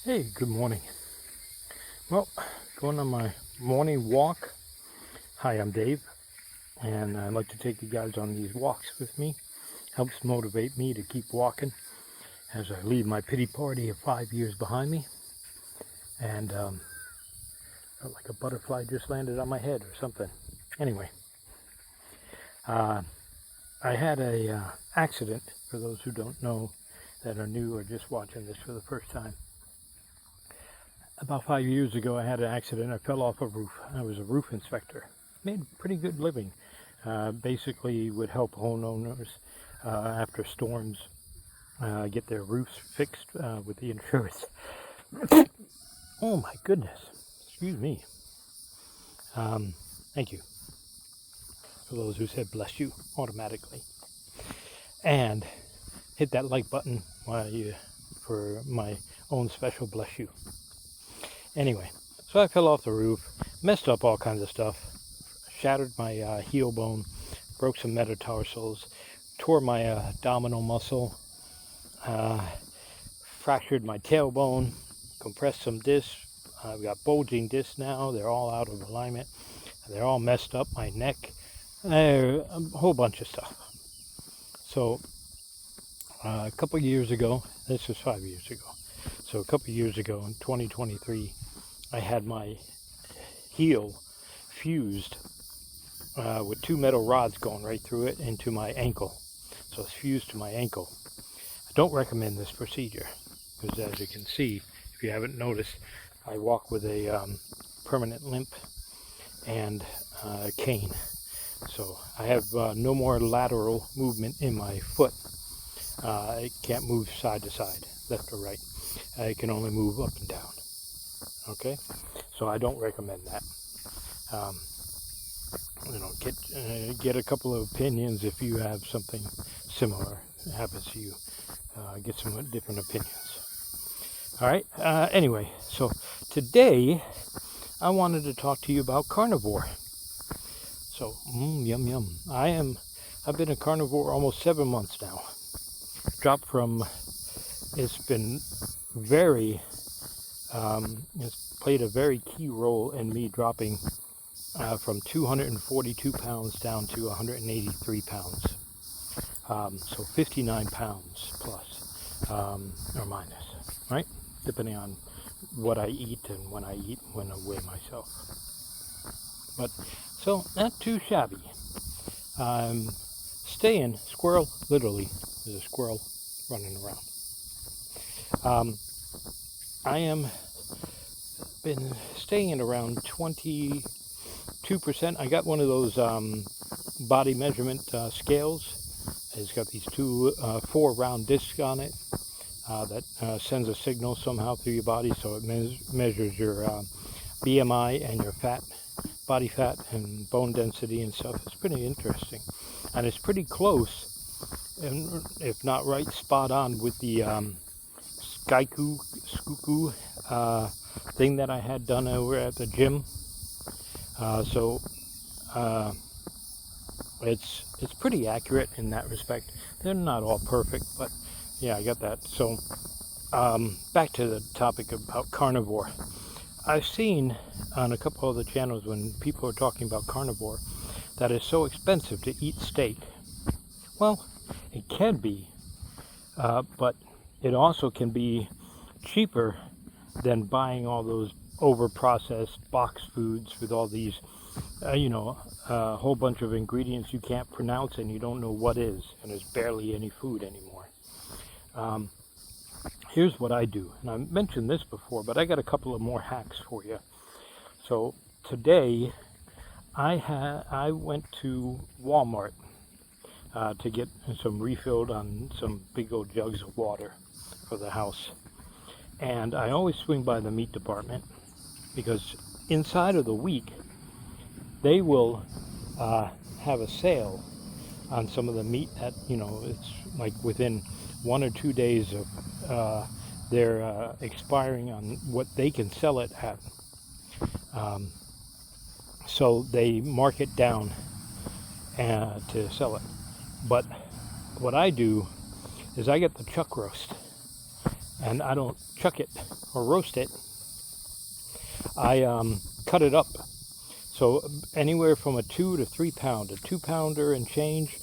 Hey, good morning. Well, going on my morning walk. Hi, I'm Dave, and I'd like to take you guys on these walks with me. Helps motivate me to keep walking as I leave my pity party of 5 years behind me. And felt like a butterfly just landed on my head or something. Anyway, I had a accident, for those who don't know, that are new or just watching this for the first time. About 5 years ago, I had an accident. I fell off a roof. I was a roof inspector. Made a pretty good living. Basically would help homeowners after storms get their roofs fixed with the insurance. Oh my goodness. Excuse me. Thank you for those who said bless you automatically. And hit that like button for my own special bless you. Anyway, so I fell off the roof, messed up all kinds of stuff, shattered my heel bone, broke some metatarsals, tore my abdominal muscle, fractured my tailbone, compressed some discs. I've got bulging discs now. They're all out of alignment. They're all messed up. My neck, a whole bunch of stuff. So a couple years ago, this was 5 years ago. So a couple years ago in 2023, I had my heel fused with two metal rods going right through it into my ankle. So it's fused to my ankle. I don't recommend this procedure because, as you can see, if you haven't noticed, I walk with a permanent limp and a cane. So I have no more lateral movement in my foot. I can't move side to side, left or right. I can only move up and down. Okay, so I don't recommend that. Get a couple of opinions if you have something similar happens to you. Get some different opinions. All right. Anyway, so today I wanted to talk to you about carnivore. So, yum yum. I've been a carnivore almost 7 months now. Dropped from. It's been very. It's played a very key role in me dropping from 242 pounds down to 183 pounds. So 59 pounds plus, or minus, right? Depending on what I eat and when I weigh myself. But, so, not too shabby. Staying, squirrel, literally, there's a squirrel running around. I am been staying at around 22%. I got one of those body measurement scales. It's got these four round discs on it that sends a signal somehow through your body, so it measures your BMI and your body fat and bone density and stuff. It's pretty interesting, and it's pretty close, and if not right, spot on with the Skuku thing that I had done over at the gym. It's pretty accurate in that respect. They're not all perfect, but yeah, I got that. So back to the topic about carnivore. I've seen on a couple of the channels when people are talking about carnivore that it's so expensive to eat steak. Well, it can be, but it also can be cheaper than buying all those over-processed box foods with all these, a whole bunch of ingredients you can't pronounce and you don't know what is, and there's barely any food anymore. Here's what I do, and I mentioned this before, but I got a couple of more hacks for you. So today, I went to Walmart to get some refilled on some big old jugs of water for the house. And I always swing by the meat department because inside of the week, they will have a sale on some of the meat that, it's like within 1 or 2 days of they're expiring on what they can sell it at. So they mark it down to sell it. But what I do is I get the chuck roast. and I don't chuck it or roast it. I cut it up. So anywhere from a 2 to 3 pound. A 2-pounder and change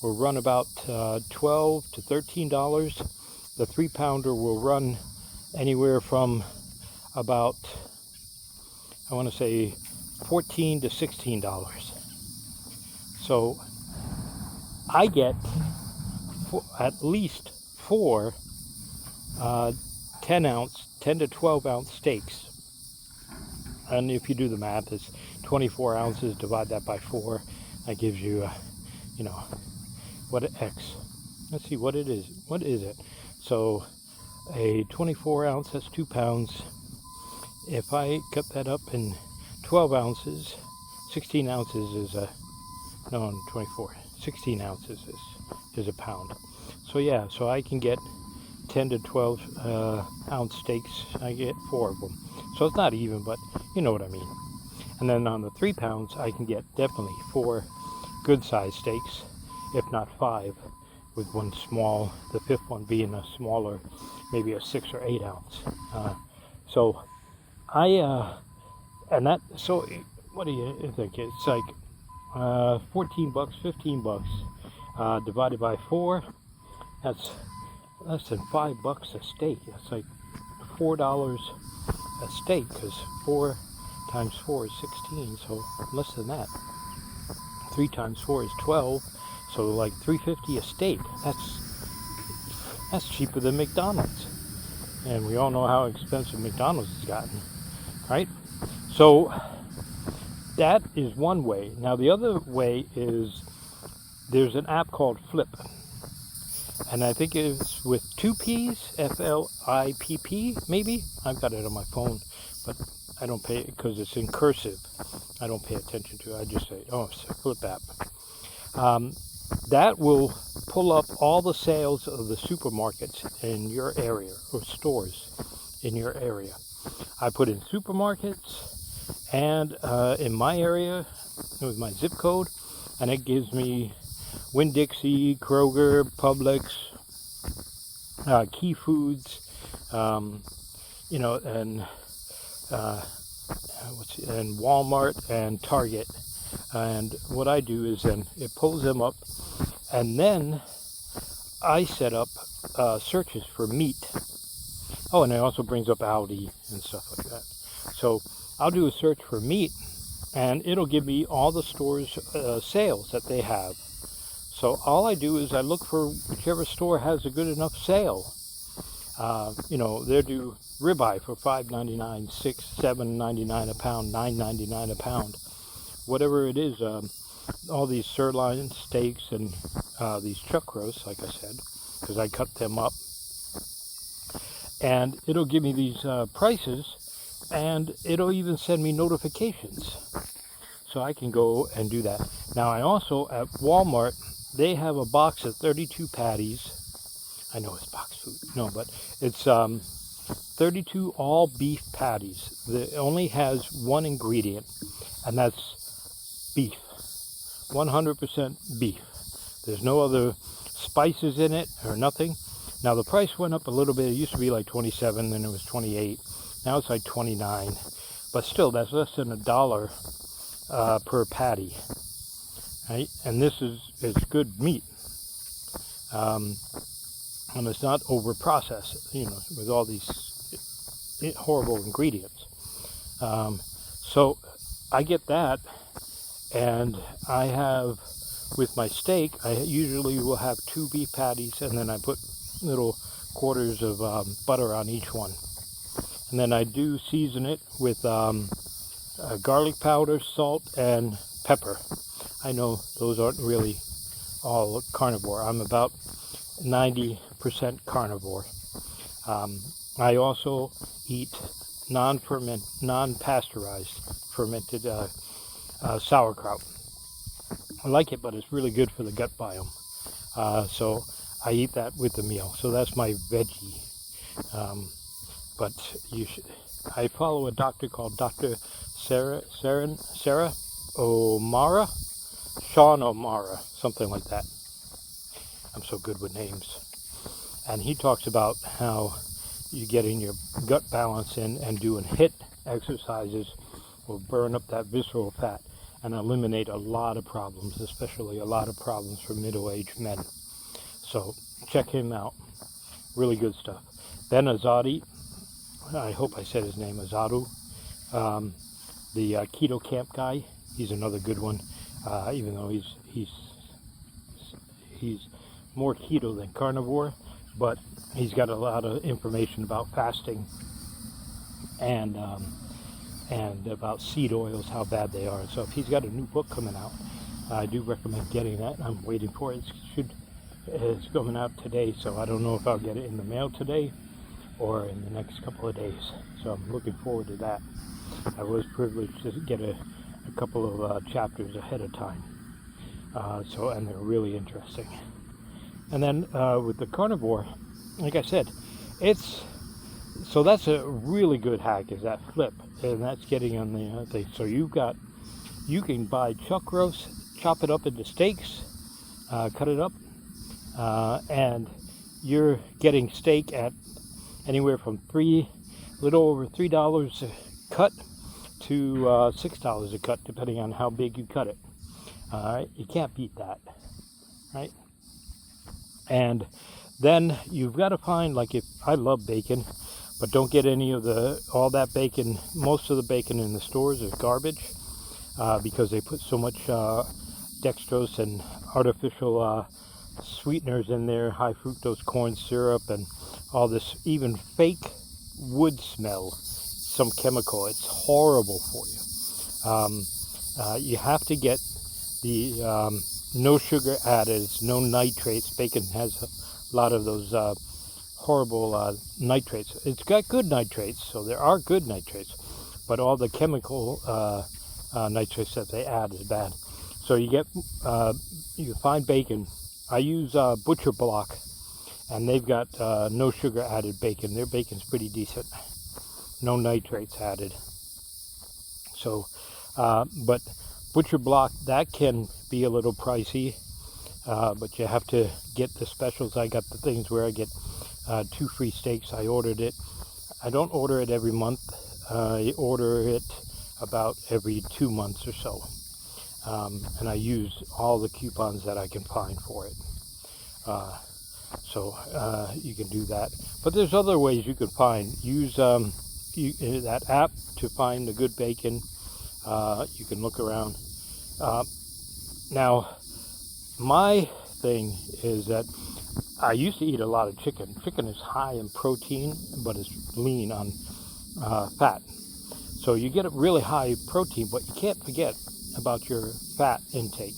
will run about $12 to $13. The 3-pounder will run anywhere from about, I want to say, $14 to $16. So I get at least 4 10 to 12 ounce steaks. And if you do the math, it's 24 ounces, divide that by 4. That gives you, you know, what X. Let's see what it is. What is it? So a 24 ounce, that's 2 pounds. If I cut that up in 12 ounces, 16 ounces is a, no, 24. 16 ounces is a pound. So yeah, so I can get 10 to 12 ounce steaks. I get 4 of them. So it's not even, but you know what I mean. And then on the 3 pounds, I can get definitely 4 good sized steaks, if not 5, with one small, the 5th one being a smaller, maybe a 6 or 8 ounce. So I, and that, so what do you think? It's like $14, $15, divided by 4, that's less than $5 a steak. That's like $4 a steak, because 4 times 4 is 16, so less than that. 3 times 4 is 12, so like $3.50 a steak. That's cheaper than McDonald's, and we all know how expensive McDonald's has gotten, right? So that is one way. Now the other way is there's an app called Flip, and I think it's with 2 P's, F-L-I-P-P, maybe. I've got it on my phone, but I don't pay it because it's in cursive. I don't pay attention to it. I just say, oh, it's a Flip app. That will pull up all the sales of the supermarkets in your area, or stores in your area. I put in supermarkets, and in my area, with my zip code, and it gives me Winn-Dixie, Kroger, Publix, Key Foods, you know, and and Walmart and Target. And what I do is then it pulls them up, and then I set up searches for meat. Oh, and it also brings up Aldi and stuff like that. So I'll do a search for meat, and it'll give me all the stores' sales that they have. So all I do is I look for whichever store has a good enough sale. You know, they'll do ribeye for $5.99, $6, $7.99 a pound, $9.99 a pound, whatever it is. All these sirloin steaks and these chuck roasts, like I said, because I cut them up, and it'll give me these prices, and it'll even send me notifications, so I can go and do that. Now I also, at Walmart, they have a box of 32 patties. I know it's box food. No, but it's 32 all beef patties. It only has one ingredient, and that's beef. 100% beef. There's no other spices in it or nothing. Now the price went up a little bit. It used to be like 27, then it was 28. Now it's like 29. But still, that's less than $1 per patty. Right? And this is good meat. And it's not over processed, you know, with all these horrible ingredients. So I get that, and I have, with my steak, I usually will have 2 beef patties, and then I put little quarters of butter on each one. And then I do season it with garlic powder, salt, and pepper. I know those aren't really all carnivore. I'm about 90% carnivore. I also eat non-pasteurized fermented sauerkraut. I like it, but it's really good for the gut biome. So I eat that with the meal. So that's my veggie. But you should. I follow a doctor called Dr. Sarah O'Mara, Sean O'Mara, something like that. I'm so good with names. And he talks about how you getting your gut balance in and doing HIIT exercises will burn up that visceral fat and eliminate a lot of problems, especially a lot of problems for middle-aged men. So check him out. Really good stuff. Ben Azadi, I hope I said his name, Azadu, the keto camp guy. He's another good one, even though he's more keto than carnivore, but he's got a lot of information about fasting and about seed oils, how bad they are. So if he's got a new book coming out, I do recommend getting that. I'm waiting for it. It's coming out today, so I don't know if I'll get it in the mail today or in the next couple of days. So I'm looking forward to that. I was privileged to get a couple of chapters ahead of time. And they're really interesting. And then with the carnivore, like I said, so that's a really good hack, is that flip, and that's getting on the thing. So you can buy chuck roast, chop it up into steaks, cut it up, and you're getting steak at anywhere from little over $3 a cut to $6 a cut, depending on how big you cut it. You can't beat that, right? And then you've got to find, like, if I love bacon, but don't get any of all that bacon. Most of the bacon in the stores is garbage, because they put so much dextrose and artificial sweeteners in there, high fructose corn syrup, and all this, even fake wood smell, some chemical. It's horrible for you. You have to get the no sugar added, no nitrates. Bacon has a lot of those horrible nitrates. It's got good nitrates, so there are good nitrates, but all the chemical nitrates that they add is bad. So you can find bacon. I use Butcher Block, and they've got no sugar added bacon. Their bacon's pretty decent, no nitrates added. So, but Butcher Block, that can be a little pricey, but you have to get the specials. I got the things where I get 2 free steaks. I ordered it. I don't order it every month. I order it about every 2 months or so. And I use all the coupons that I can find for it. So you can do that. But there's other ways you can use that app to find the good bacon. You can look around. Now, my thing is that I used to eat a lot of chicken. Chicken is high in protein, but it's lean on fat. So you get a really high protein, but you can't forget about your fat intake.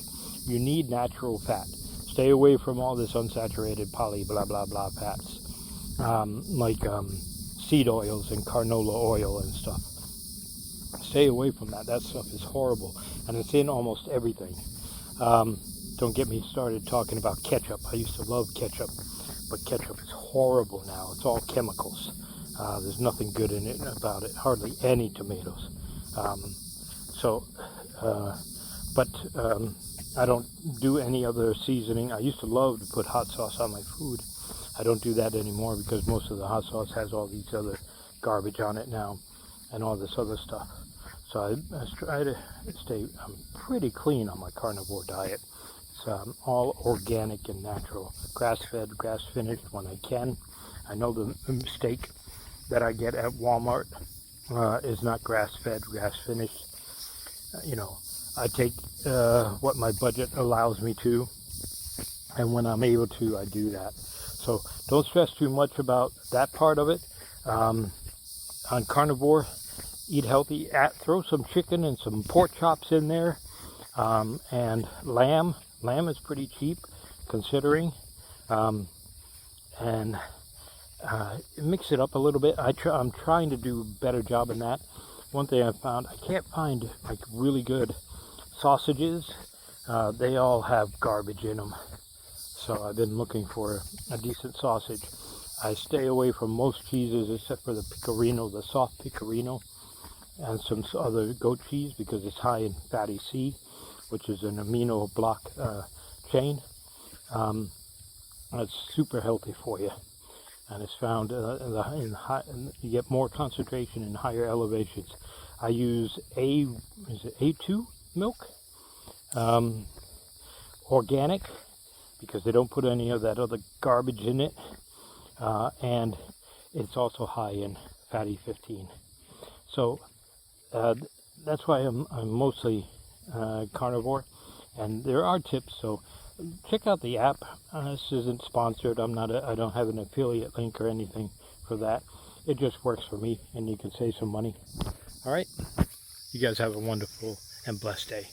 You need natural fat. Stay away from all this unsaturated poly blah blah blah fats, like seed oils and canola oil and stuff. Stay away from that. That stuff is horrible, and it's in almost everything. Don't get me started talking about ketchup. I used to love ketchup, but ketchup is horrible now. It's all chemicals. There's nothing good in it about it. Hardly any tomatoes. I don't do any other seasoning. I used to love to put hot sauce on my food. I don't do that anymore because most of the hot sauce has all these other garbage on it now and all this other stuff. So I try to stay pretty clean on my carnivore diet. It's all organic and natural, grass-fed, grass-finished when I can. I know the steak that I get at Walmart is not grass-fed, grass-finished. I take what my budget allows me to, and when I'm able to, I do that. So don't stress too much about that part of it. On carnivore, eat healthy. Throw some chicken and some pork chops in there, and lamb. Lamb is pretty cheap, considering, and mix it up a little bit. I'm trying to do a better job in that. One thing I found, I can't find like really good sausages. They all have garbage in them. So I've been looking for a decent sausage. I stay away from most cheeses except for the pecorino, the soft pecorino, and some other goat cheese because it's high in fatty C, which is an amino block chain. That's super healthy for you. and it's found you get more concentration in higher elevations. I use A2 milk, organic, because they don't put any of that other garbage in it, and it's also high in fatty 15. So that's why I'm mostly carnivore, and there are tips. So check out the app. This isn't sponsored. I don't have an affiliate link or anything for that. It just works for me, and you can save some money. All right. You guys have a wonderful and blessed day.